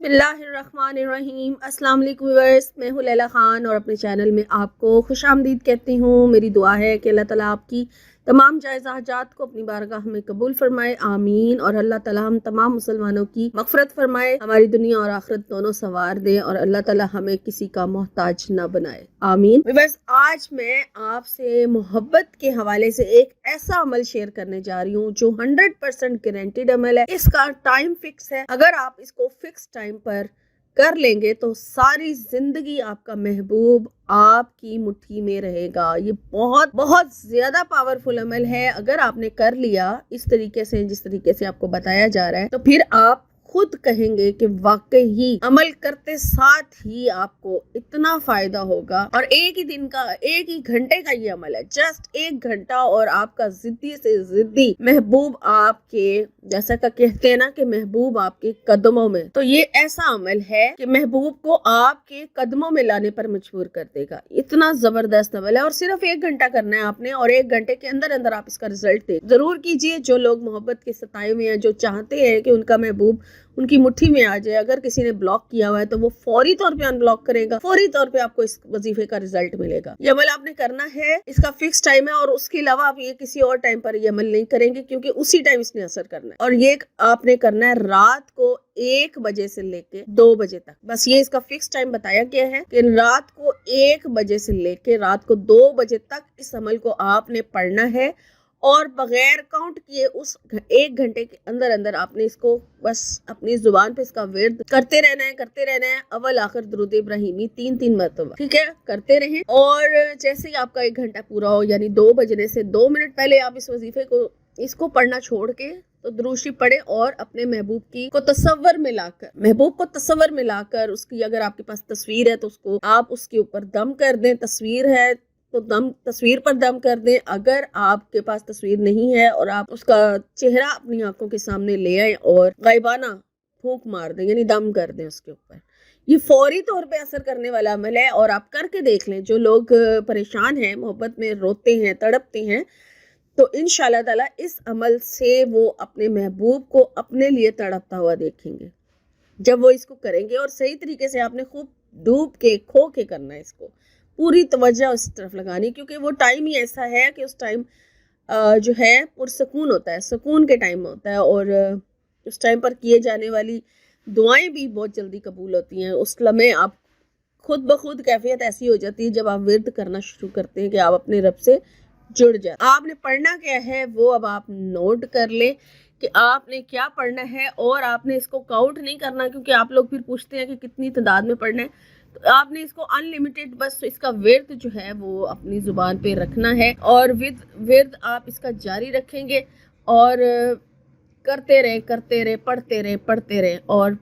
बिस्मिल्लाहिर्रहमानिर्रहीम। अस्सलाम वालेकुम व्यूअर्स, मैं हूँ लैला खान और अपने चैनल में आपको खुश आमदीद कहती हूँ। मेरी दुआ है कि अल्लाह ताला आपकी तमाम जायज़ हाजात को अपनी बारगाह में कबूल फरमाए, आमीन। और अल्लाह ताला हम तमाम मुसलमानों की मग़फ़िरत फरमाए, हमारी दुनिया और आखिरत दोनों संवार दे और अल्लाह ताला हमें किसी का मोहताज ना बनाए, आमीन। बस आज मैं आपसे मोहब्बत के हवाले से एक ऐसा अमल शेयर करने जा रही हूँ जो 100% गारंटीड अमल है। इसका टाइम फिक्स है। अगर आप इसको फिक्स टाइम पर कर लेंगे तो सारी जिंदगी आपका महबूब आपकी मुट्ठी में रहेगा। ये बहुत बहुत ज्यादा पावरफुल अमल है। अगर आपने कर लिया इस तरीके से, जिस तरीके से आपको बताया जा रहा है, तो फिर आप खुद कहेंगे कि वाकई ही अमल करते साथ ही आपको इतना फायदा होगा। और एक ही दिन का, एक ही घंटे का ये अमल है, जस्ट 1 घंटा, और आपका जिद्दी से जिद्दी महबूब आपके, जैसा का कहते हैं ना कि महबूब आपके कदमों में, तो ये ऐसा अमल है कि महबूब को आपके कदमों में लाने पर मजबूर कर देगा। इतना जबरदस्त अमल है और सिर्फ 1 घंटा करना है आपने, और 1 घंटे के अंदर अंदर आप इसका रिजल्ट दे जरूर कीजिए। जो लोग मोहब्बत के सताए हुए हैं, जो चाहते हैं कि उनका महबूब उनकी मुट्ठी में आ जाए, अगर किसी ने ब्लॉक किया हुआ है तो वो फौरी तौर पे अनब्लॉक करेगा, फौरी तौर पे आपको इस वजीफे का रिजल्ट मिलेगा। ये अमल आपने करना है, इसका फिक्स टाइम है, और उसके अलावा आप ये किसी और टाइम पर ये अमल नहीं करेंगे क्योंकि उसी टाइम इसने असर करना है। और ये आपने करना है रात को 1 बजे से लेके 2 बजे तक। बस ये इसका फिक्स टाइम बताया गया है कि रात को 1 बजे से लेके रात को 2 बजे तक इस अमल को आपने पढ़ना है, और बगैर काउंट किए उस 1 घंटे के अंदर अंदर आपने इसको बस अपनी जुबान पे इसका विर्द करते रहना है, करते रहना है। अव्वल आखिर दुरूद इब्राहिमी 3-3 मरतबा, ठीक है, करते रहें। और जैसे ही आपका 1 घंटा पूरा हो, यानी 2 बजने से 2 मिनट पहले आप इस वजीफे को, इसको पढ़ना छोड़ के तो दुरूद शरीफ पढ़े, और अपने महबूब की को तसव्वुर में लाकर, महबूब को तसव्वुर में लाकर, उसकी अगर आपके पास तस्वीर है तो उसको आप उसके ऊपर दम कर दें। तस्वीर है तो दम, तस्वीर पर दम कर दें। अगर आपके पास तस्वीर नहीं है और आप उसका चेहरा अपनी आंखों के सामने ले आए और गायबाना फूंक मार दें, यानी दम कर दें उसके ऊपर। ये फौरी तौर पे असर करने वाला अमल है, और आप करके देख लें। जो लोग परेशान हैं, मोहब्बत में रोते हैं, तड़पते हैं, तो इंशाल्लाह ताला इस अमल से वो अपने महबूब को अपने लिए तड़पता हुआ देखेंगे जब वो इसको करेंगे। और सही तरीके से आपने खूब डूब के, खो के करना है इसको, पूरी तवज्जो उस तरफ लगानी, क्योंकि वो टाइम ही ऐसा है कि उस टाइम जो है पुरसकून होता है, सुकून के टाइम होता है, और उस टाइम पर किए जाने वाली दुआएं भी बहुत जल्दी कबूल होती हैं। उस लम्हे आप खुद ब खुद कैफियत ऐसी हो जाती है जब आप विर्द करना शुरू करते हैं कि आप अपने रब से जुड़ जाए। आपने पढ़ना क्या है वो अब आप नोट कर ले कि आपने क्या पढ़ना है, और आपने इसको काउंट नहीं करना, क्योंकि आप लोग फिर पूछते हैं कि कितनी तादाद में पढ़ना है। तो आपने इसको अनलिमिटेड, बस इसका विर्द जो है वो अपनी जुबान पे रखना है, और विर्द आप इसका जारी रखेंगे, और करते रहे, करते रहे, पढ़ते रहे, पढ़ते रहे। और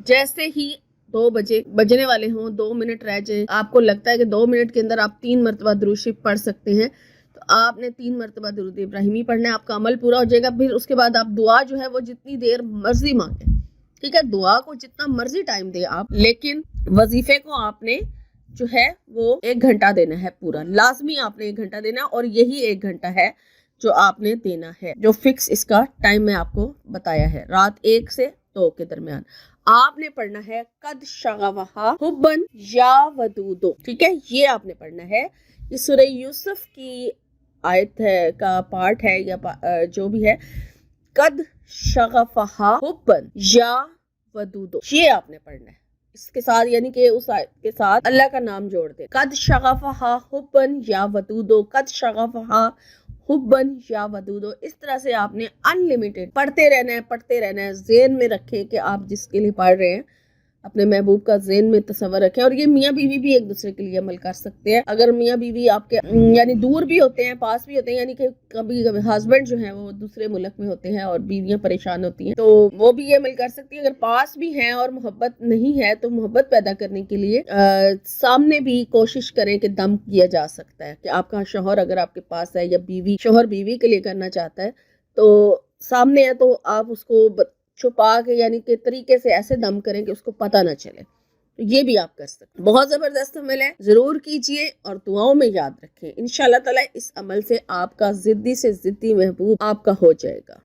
जैसे ही 2 बजे बजने वाले हों, 2 मिनट रह जाए, आपको लगता है कि 2 मिनट के अंदर आप 3 मरतबा दुरूद शरीफ पढ़ सकते हैं, तो आपने 3 मरतबा दुरूद इब्राहिमी पढ़ना है। आपका अमल पूरा हो जाएगा। फिर उसके बाद आप दुआ जो है वो जितनी देर मर्जी मांगे, ठीक है, दुआ को जितना मर्जी टाइम दे आप, लेकिन वजीफे को आपने जो है वो 1 घंटा देना है पूरा। लाजमी आपने 1 घंटा देना, और यही 1 घंटा है जो आपने देना है, जो फिक्स इसका टाइम मैं आपको बताया है। रात 1 से 2 के दरमियान आपने पढ़ना है कद शगवहा हुब्बन या वदूदो, ठीक है, ये आपने पढ़ना है। ये सूरह यूसुफ की आयत है, का पार्ट है, या जो भी है, कद शगफहा हुब्बन या वदूदो, ये आपने पढ़ना है। इसके साथ, यानी कि उस आयत के साथ अल्लाह का नाम जोड़ दे। कद शगफहा हुब्बन या वदूदो, कद शगफहा हुब्बन या वदूदो। इस तरह से आपने अनलिमिटेड पढ़ते रहना है, पढ़ते रहना है। ज़हन में रखें कि आप जिसके लिए पढ़ रहे हैं, अपने महबूब का ज़हन में तस्वर रखें। और ये मियाँ बीवी भी एक दूसरे के लिए अमल कर सकते हैं। अगर मियाँ बीवी आपके यानी दूर भी होते हैं, पास भी होते हैं, यानी कि कभी कभी हस्बैंड जो है वो दूसरे मुल्क में होते हैं और बीवियाँ परेशान होती हैं, तो वो भी ये अमल कर सकती है। अगर पास भी हैं और मोहब्बत नहीं है, तो मोहब्बत पैदा करने के लिए सामने भी कोशिश करें कि दम किया जा सकता है। कि आपका शौहर अगर आपके पास है, या बीवी, शौहर बीवी के लिए करना चाहता है, तो सामने है, तो आप उसको छुपा के, यानी कि तरीके से ऐसे दम करें कि उसको पता ना चले। तो ये भी आप कर सकते हैं। बहुत जबरदस्त अमल है, जरूर कीजिए और दुआओं में याद रखें। इंशाल्लाह ताला इस अमल से आपका जिद्दी से जिद्दी महबूब आपका हो जाएगा।